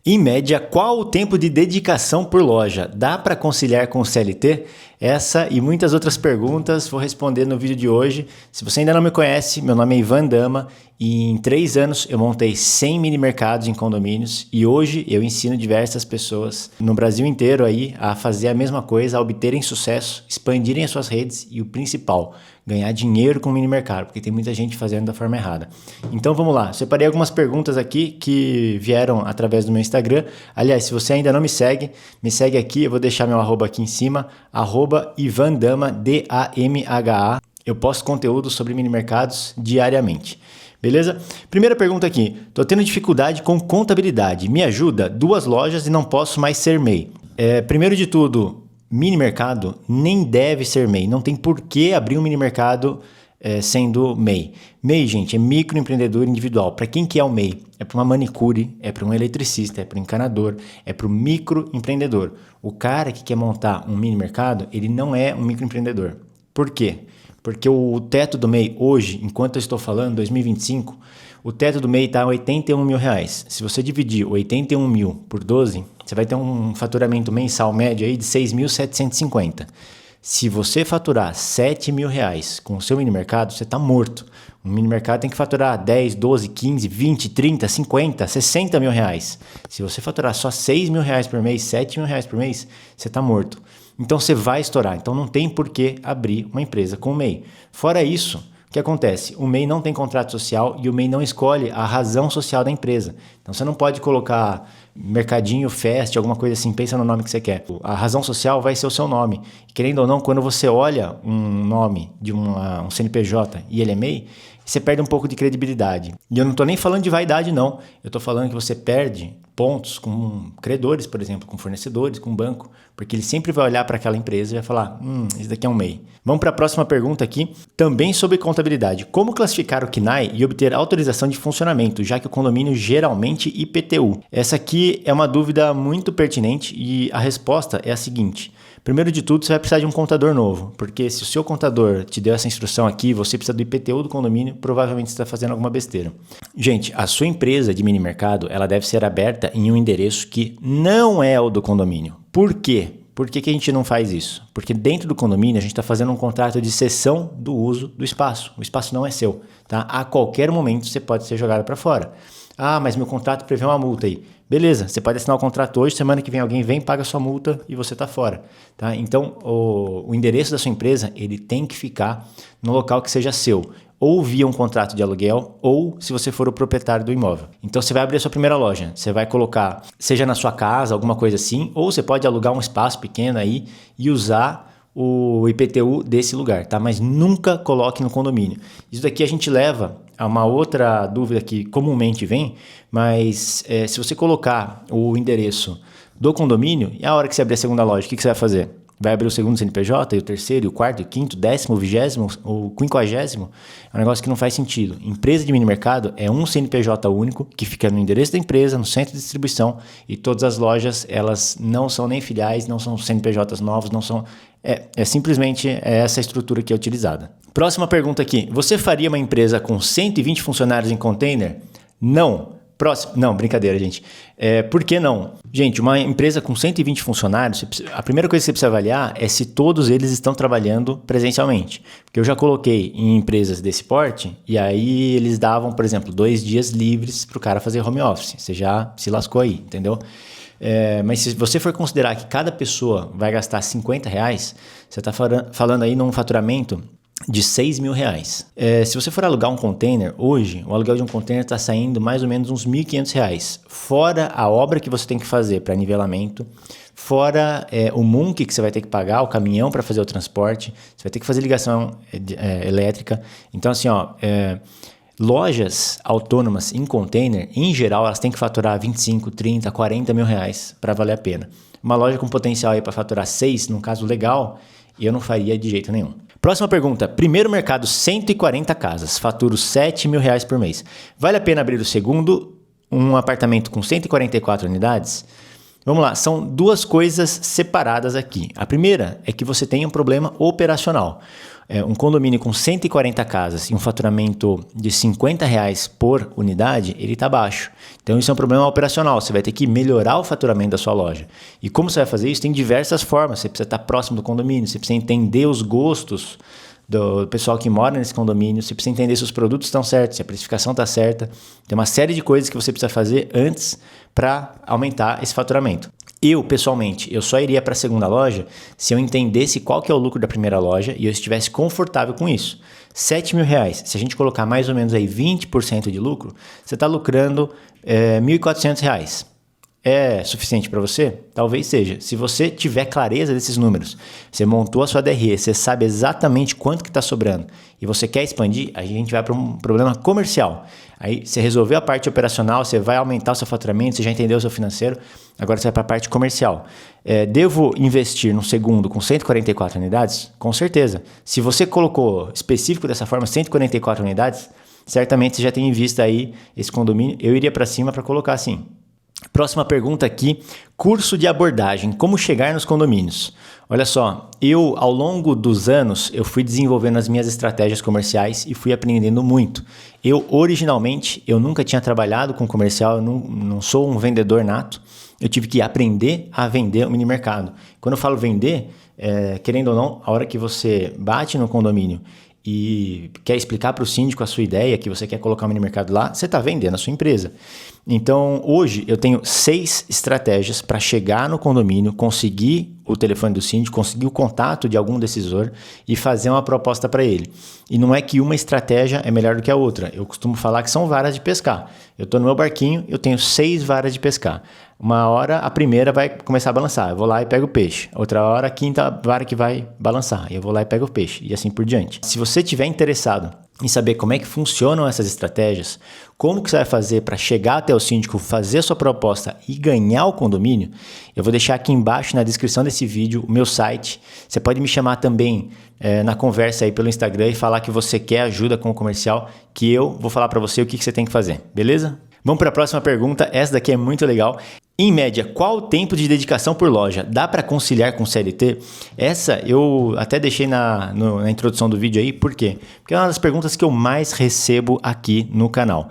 Em média, qual o tempo de dedicação por loja? Dá para conciliar com o CLT? Essa e muitas outras perguntas vou responder no vídeo de hoje. Se você ainda não me conhece, meu nome é Ivan Dama e em 3 anos eu montei 100 mini mercados em condomínios e hoje eu ensino diversas pessoas no Brasil inteiro aí a fazer a mesma coisa, a obterem sucesso, expandirem as suas redes e o principal, ganhar dinheiro com o mini mercado, porque tem muita gente fazendo da forma errada. Então vamos lá, separei algumas perguntas aqui que vieram através do meu Instagram. Aliás, se você ainda não me segue aqui, eu vou deixar meu arroba aqui em cima, @IvanDama, DAMHA. Eu posto conteúdo sobre mini mercados diariamente. Beleza? Primeira pergunta aqui. Tô tendo dificuldade com contabilidade. Me ajuda? 2 lojas e não posso mais ser MEI. Primeiro de tudo, mini mercado nem deve ser MEI. Não tem por que abrir um mini mercado sendo MEI. MEI, gente, é microempreendedor individual. Para quem que é o MEI? É para uma manicure, é para um eletricista, é para um encanador, é para o microempreendedor. O cara que quer montar um mini mercado, ele não é um microempreendedor. Por quê? Porque o teto do MEI hoje, enquanto eu estou falando, 2025, o teto do MEI está a R$81 mil. Se você dividir 81 mil por 12, você vai ter um faturamento mensal médio aí de 6.750. Se você faturar 7 mil reais com o seu mini mercado, você está morto. Um mini mercado tem que faturar 10, 12, 15, 20, 30, 50, 60 mil reais. Se você faturar só 6 mil reais por mês, 7 mil reais por mês, você está morto. Então você vai estourar. Então não tem por que abrir uma empresa com o MEI. Fora isso, o que acontece? O MEI não tem contrato social e o MEI não escolhe a razão social da empresa. Então você não pode colocar Mercadinho, Fest, alguma coisa assim, pensa no nome que você quer. A razão social vai ser o seu nome. Querendo ou não, quando você olha um nome de um CNPJ e ele é MEI, você perde um pouco de credibilidade. E eu não estou nem falando de vaidade, não. Eu estou falando que você perde pontos com credores, por exemplo, com fornecedores, com banco, porque ele sempre vai olhar para aquela empresa e vai falar, esse daqui é um MEI. Vamos para a próxima pergunta aqui, também sobre contabilidade. Como classificar o CNAE e obter autorização de funcionamento, já que o condomínio geralmente IPTU? Essa aqui é uma dúvida muito pertinente e a resposta é a seguinte. Primeiro de tudo, você vai precisar de um contador novo, porque se o seu contador te deu essa instrução aqui, você precisa do IPTU do condomínio, provavelmente você está fazendo alguma besteira. Gente, a sua empresa de mini mercado, ela deve ser aberta em um endereço que não é o do condomínio. Por quê? Por que a gente não faz isso? Porque dentro do condomínio a gente está fazendo um contrato de cessão do uso do espaço. O espaço não é seu, tá? A qualquer momento você pode ser jogado para fora. Ah, mas meu contrato prevê uma multa aí. Beleza, você pode assinar o contrato hoje, semana que vem alguém vem, paga a sua multa e você está fora. Tá? Então, o endereço da sua empresa ele tem que ficar no local que seja seu. Ou via um contrato de aluguel, ou se você for o proprietário do imóvel. Então, você vai abrir a sua primeira loja. Você vai colocar, seja na sua casa, alguma coisa assim, ou você pode alugar um espaço pequeno aí e usar o IPTU desse lugar, tá? Mas nunca coloque no condomínio. Isso daqui a gente leva a uma outra dúvida que comumente vem, mas se você colocar o endereço do condomínio, e a hora que você abrir a segunda loja, o que você vai fazer? Vai abrir o segundo CNPJ, e o terceiro, e o quarto, e o quinto, 10º, o 20º, o 50º? É um negócio que não faz sentido. Empresa de mini mercado é um CNPJ único que fica no endereço da empresa, no centro de distribuição, e todas as lojas, elas não são nem filiais, não são CNPJs novos, não são... simplesmente essa estrutura que é utilizada. Próxima pergunta aqui. Você faria uma empresa com 120 funcionários em container? Não. Próximo. Não, brincadeira, gente. Por que não? Gente, uma empresa com 120 funcionários, a primeira coisa que você precisa avaliar é se todos eles estão trabalhando presencialmente. Porque eu já coloquei em empresas desse porte e aí eles davam, por exemplo, 2 dias livres para o cara fazer home office. Você já se lascou aí, entendeu? Mas se você for considerar que cada pessoa vai gastar R$50, você está falando aí num faturamento de R$6 mil. Se você for alugar um container, hoje o aluguel de um container está saindo mais ou menos uns R$1.500, fora a obra que você tem que fazer para nivelamento, fora o MUNC que você vai ter que pagar, o caminhão para fazer o transporte, você vai ter que fazer ligação elétrica. Então assim, lojas autônomas em container, em geral, elas têm que faturar 25, 30, 40 mil reais para valer a pena. Uma loja com potencial aí para faturar 6, num caso legal, eu não faria de jeito nenhum. Próxima pergunta. Primeiro mercado, 140 casas, faturo 7 mil reais por mês. Vale a pena abrir o segundo, um apartamento com 144 unidades? Vamos lá, são 2 coisas separadas aqui. A primeira é que você tem um problema operacional. um condomínio com 140 casas e um faturamento de R$50 por unidade, ele está baixo. Então isso é um problema operacional, você vai ter que melhorar o faturamento da sua loja. E como você vai fazer isso? Tem diversas formas, você precisa estar próximo do condomínio, você precisa entender os gostos do pessoal que mora nesse condomínio, você precisa entender se os produtos estão certos, se a precificação está certa. Tem uma série de coisas que você precisa fazer antes para aumentar esse faturamento. Pessoalmente, eu só iria para a segunda loja se eu entendesse qual que é o lucro da primeira loja e eu estivesse confortável com isso. R$7.000, se a gente colocar mais ou menos aí 20% de lucro, você está lucrando R$1.400. É suficiente para você? Talvez seja. Se você tiver clareza desses números, você montou a sua DRE, você sabe exatamente quanto que está sobrando e você quer expandir, aí a gente vai para um problema comercial. Aí você resolveu a parte operacional, você vai aumentar o seu faturamento, você já entendeu o seu financeiro, agora você vai para a parte comercial. Devo investir no segundo com 144 unidades? Com certeza. Se você colocou específico dessa forma, 144 unidades, certamente você já tem em vista aí esse condomínio. Eu iria para cima para colocar assim. Próxima pergunta aqui, curso de abordagem, como chegar nos condomínios? Olha só, ao longo dos anos, eu fui desenvolvendo as minhas estratégias comerciais e fui aprendendo muito. Originalmente, eu nunca tinha trabalhado com comercial, eu não sou um vendedor nato, eu tive que aprender a vender o mini mercado. Quando eu falo vender, querendo ou não, a hora que você bate no condomínio e quer explicar para o síndico a sua ideia, que você quer colocar o mini mercado lá, você está vendendo a sua empresa. Então, hoje eu tenho 6 estratégias para chegar no condomínio, conseguir o telefone do síndico, conseguir o contato de algum decisor e fazer uma proposta para ele. E não é que uma estratégia é melhor do que a outra. Eu costumo falar que são varas de pescar. Eu estou no meu barquinho, eu tenho 6 varas de pescar. Uma hora a primeira vai começar a balançar, eu vou lá e pego o peixe. Outra hora a quinta vara que vai balançar, eu vou lá e pego o peixe e assim por diante. Se você estiver interessado em saber como é que funcionam essas estratégias, como que você vai fazer para chegar até o síndico, fazer a sua proposta e ganhar o condomínio, eu vou deixar aqui embaixo na descrição desse vídeo o meu site. Você pode me chamar também na conversa aí pelo Instagram e falar que você quer ajuda com o comercial, que eu vou falar para você o que você tem que fazer, beleza? Vamos para a próxima pergunta, essa daqui é muito legal. Em média, qual o tempo de dedicação por loja? Dá para conciliar com CLT? Essa eu até deixei na introdução do vídeo aí, por quê? Porque é uma das perguntas que eu mais recebo aqui no canal.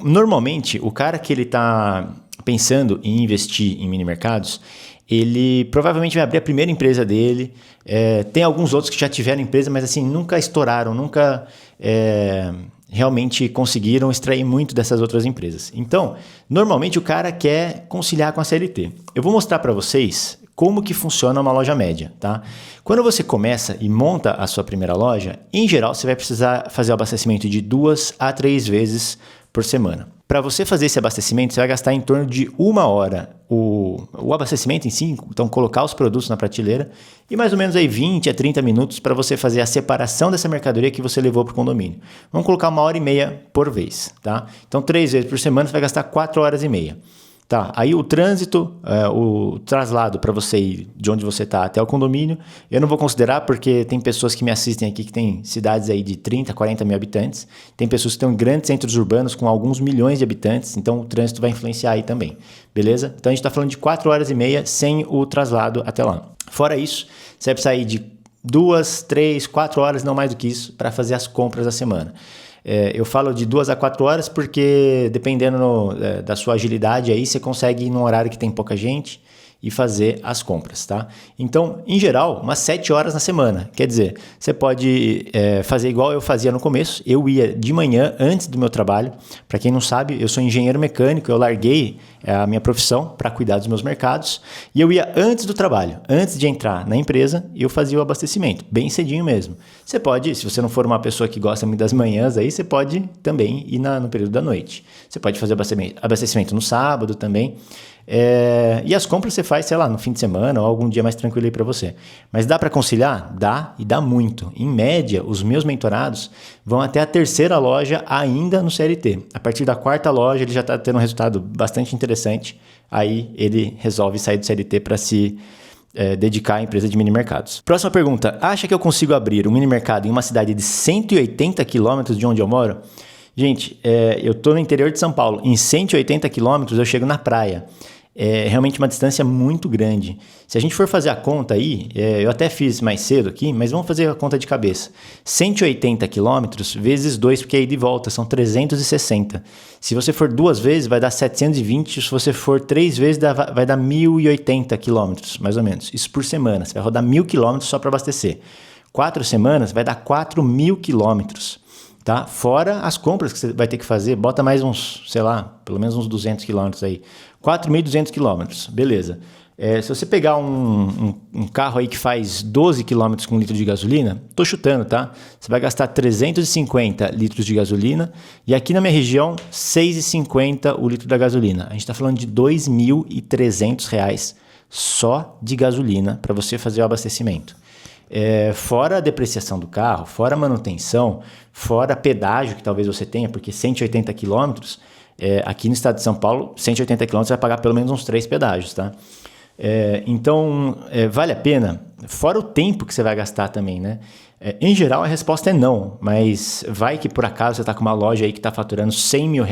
Normalmente, o cara que ele está pensando em investir em mini mercados, ele provavelmente vai abrir a primeira empresa dele. Tem alguns outros que já tiveram empresa, mas assim, nunca estouraram, nunca realmente conseguiram extrair muito dessas outras empresas. Então, normalmente o cara quer conciliar com a CLT. Eu vou mostrar para vocês como que funciona uma loja média, tá? Quando você começa e monta a sua primeira loja, em geral você vai precisar fazer o abastecimento de 2 a 3 vezes por semana. Para você fazer esse abastecimento, você vai gastar em torno de 1 hora o abastecimento em si, então colocar os produtos na prateleira, e mais ou menos aí 20 a 30 minutos para você fazer a separação dessa mercadoria que você levou para o condomínio. Vamos colocar 1h30 por vez, tá? Então 3 vezes por semana você vai gastar 4 horas e meia. Tá, aí o trânsito, o traslado para você ir de onde você está até o condomínio, eu não vou considerar porque tem pessoas que me assistem aqui que tem cidades aí de 30, 40 mil habitantes, tem pessoas que estão em grandes centros urbanos com alguns milhões de habitantes, então o trânsito vai influenciar aí também, beleza? Então a gente está falando de 4 horas e meia sem o traslado até lá. Fora isso, você vai precisar ir de 2, 3, 4 horas, não mais do que isso, para fazer as compras da semana. Eu falo de 2 a 4 horas porque dependendo da sua agilidade aí você consegue ir num horário que tem pouca gente e fazer as compras, tá? Então, em geral, umas 7 horas na semana. Quer dizer, você pode fazer igual eu fazia no começo. Eu ia de manhã, antes do meu trabalho. Para quem não sabe, eu sou engenheiro mecânico. Eu larguei a minha profissão para cuidar dos meus mercados. E eu ia antes do trabalho. Antes de entrar na empresa, eu fazia o abastecimento. Bem cedinho mesmo. Você pode, se você não for uma pessoa que gosta muito das manhãs, aí você pode também ir no período da noite. Você pode fazer abastecimento no sábado também. E as compras você faz, sei lá, no fim de semana ou algum dia mais tranquilo aí para você. Mas dá para conciliar? Dá, e dá muito. Em média, os meus mentorados vão até a 3ª loja ainda no CLT. A partir da 4ª loja, ele já está tendo um resultado bastante interessante. Aí ele resolve sair do CLT para se dedicar à empresa de mini mercados. Próxima pergunta. Acha que eu consigo abrir um mini mercado em uma cidade de 180 quilômetros de onde eu moro? Gente, eu estou no interior de São Paulo. Em 180 quilômetros eu chego na praia. é realmente uma distância muito grande. Se a gente for fazer a conta aí, eu até fiz mais cedo aqui, mas vamos fazer a conta de cabeça. 180 quilômetros vezes 2, porque é ida e volta, são 360. Se você for 2 vezes, vai dar 720. Se você for 3 vezes, vai dar 1.080 quilômetros, mais ou menos. Isso por semana. Você vai rodar 1.000 quilômetros só para abastecer. 4 semanas vai dar 4.000 quilômetros. Tá? Fora as compras que você vai ter que fazer, bota mais uns, sei lá, pelo menos uns 200 quilômetros aí. 4.200 quilômetros, beleza. Se você pegar um carro aí que faz 12 quilômetros com litro de gasolina, tô chutando, tá? Você vai gastar 350 litros de gasolina e aqui na minha região, 6,50 o litro da gasolina. A gente está falando de R$ 2.300 só de gasolina para você fazer o abastecimento. Fora a depreciação do carro, fora a manutenção, fora pedágio que talvez você tenha, porque 180 quilômetros, aqui no estado de São Paulo, 180 quilômetros você vai pagar pelo menos uns 3 pedágios, tá? Então, vale a pena, fora o tempo que você vai gastar também, né? Em geral, a resposta é não, mas vai que por acaso você está com uma loja aí que está faturando R$100 mil,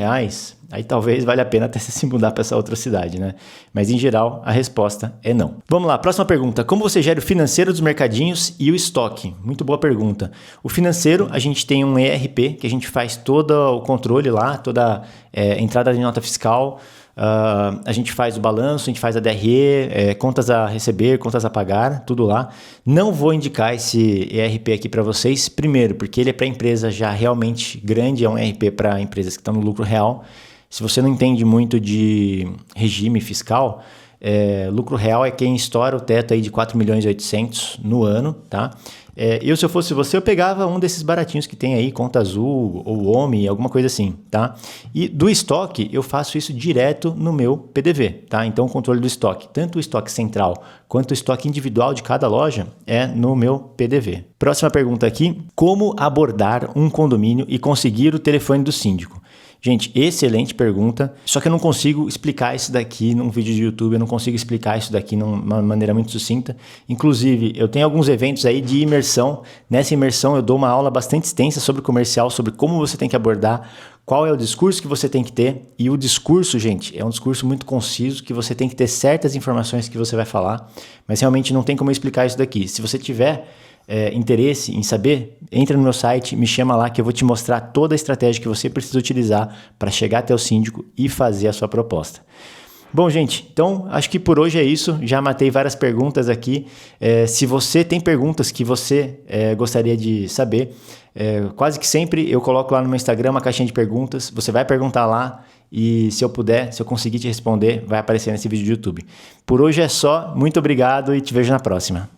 aí talvez valha a pena até se mudar para essa outra cidade, né? Mas em geral, a resposta é não. Vamos lá, próxima pergunta. Como você gera o financeiro dos mercadinhos e o estoque? Muito boa pergunta. O financeiro, a gente tem um ERP, que a gente faz todo o controle lá, toda entrada de nota fiscal, a gente faz o balanço, a gente faz a DRE, contas a receber, contas a pagar, tudo lá. Não vou indicar esse ERP aqui para vocês, primeiro, porque ele é para empresa já realmente grande, é um ERP para empresas que estão no lucro real. Se você não entende muito de regime fiscal, lucro real é quem estoura o teto aí de 4.800.000 no ano, tá? Se eu fosse você, eu pegava um desses baratinhos que tem aí, Conta Azul ou OMI, alguma coisa assim, tá? E do estoque, eu faço isso direto no meu PDV, tá? Então, o controle do estoque, tanto o estoque central quanto o estoque individual de cada loja é no meu PDV. Próxima pergunta aqui, como abordar um condomínio e conseguir o telefone do síndico? Gente, excelente pergunta, só que eu não consigo explicar isso daqui num vídeo de YouTube, eu não consigo explicar isso daqui de uma maneira muito sucinta. Inclusive, eu tenho alguns eventos aí de imersão. Nessa imersão eu dou uma aula bastante extensa sobre comercial, sobre como você tem que abordar, qual é o discurso que você tem que ter. E o discurso, gente, é um discurso muito conciso, que você tem que ter certas informações que você vai falar, mas realmente não tem como eu explicar isso daqui. Se você tiver interesse em saber, entra no meu site, me chama lá que eu vou te mostrar toda a estratégia que você precisa utilizar para chegar até o síndico e fazer a sua proposta. Bom, gente, então acho que por hoje é isso. Já matei várias perguntas aqui. Se você tem perguntas que você gostaria de saber, quase que sempre eu coloco lá no meu Instagram uma caixinha de perguntas. Você vai perguntar lá e se eu conseguir te responder, vai aparecer nesse vídeo do YouTube. Por hoje é só. Muito obrigado e te vejo na próxima.